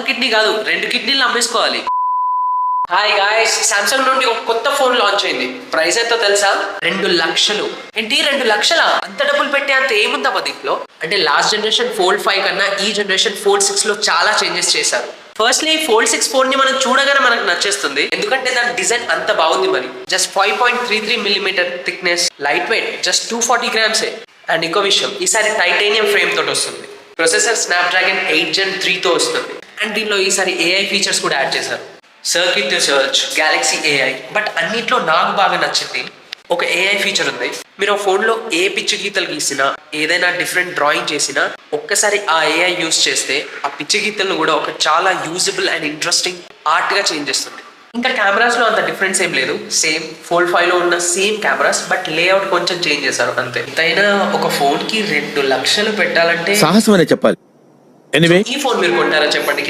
ఒక కిడ్నీ కాదు 2 కిడ్నీలు అమ్మేసుకోవాలి. హాయ్ గాయ్స్, సామ్సంగ్ నుండి ఒక కొత్త ఫోన్ లాంచ్ అయింది. ప్రైస్ ఎంతో తెలుసా? 2 లక్షలు. ఏంటి 2 లక్షలా? అంత డబ్బులు పెట్టే అంత ఏముందా దీంట్లో? అంటే లాస్ట్ జనరేషన్ ఫోల్డ్ 5 కన్నా ఈ జనరేషన్ ఫోల్డ్ 6 లో చాలా చేంజెస్ చేశారు. ఫస్ట్లీ ఫోల్డ్ 6 ఫోన్ ని మనం చూడగానే మనకు నచ్చేస్తుంది, ఎందుకంటే దాని డిజైన్ అంత బాగుంది. మరి just 5.33 millimetre thickness, light weight, just 240 grams. And ఇంకో విషయం, ఈసారి టైటానియం ఫ్రేమ్ తోటి వస్తుంది. ప్రొసెసర్ స్నాప్డ్రాగన్ 8 Gen 3 తో వస్తుంది. అండ్ దీనిలో ఈసారి ఏఐ ఫీచర్స్ కూడా యాడ్ చేశారు. Circuit search, Galaxy AI. But అన్నిట్లో నాకు బాగా నచ్చింది ఒక ఏఐ ఫీచర్ ఉంది. మీరు ఆ ఫోన్లో ఏ పిచ్చి గీతలు గీసినా, ఏదైనా డిఫరెంట్ డ్రాయింగ్ చేసినా, ఒక్కసారి ఆ ఏఐ యూజ్ చేస్తే ఆ పిచ్చి గీతలను కూడా ఒక చాలా యూజబుల్ అండ్ ఇంట్రెస్టింగ్ ఆర్ట్గా చేంజ్ చేస్తుంది. ఇంకా కెమెరాస్లో అంత డిఫరెన్స్ ఏం లేదు, సేమ్ ఫోల్డ్ 5 లో ఉన్న సేమ్ కెమెరాస్, బట్ లేఅవుట్ కొంచెం చేంజ్ చేశారు అంతే. ఎంతైనా ఒక ఫోన్కి 2 లక్షలు పెట్టాలంటే సాహసం అనే చెప్పాలి. ఎనీవే, ఈ ఫోన్ మీరు కొంటారా చెప్పండి.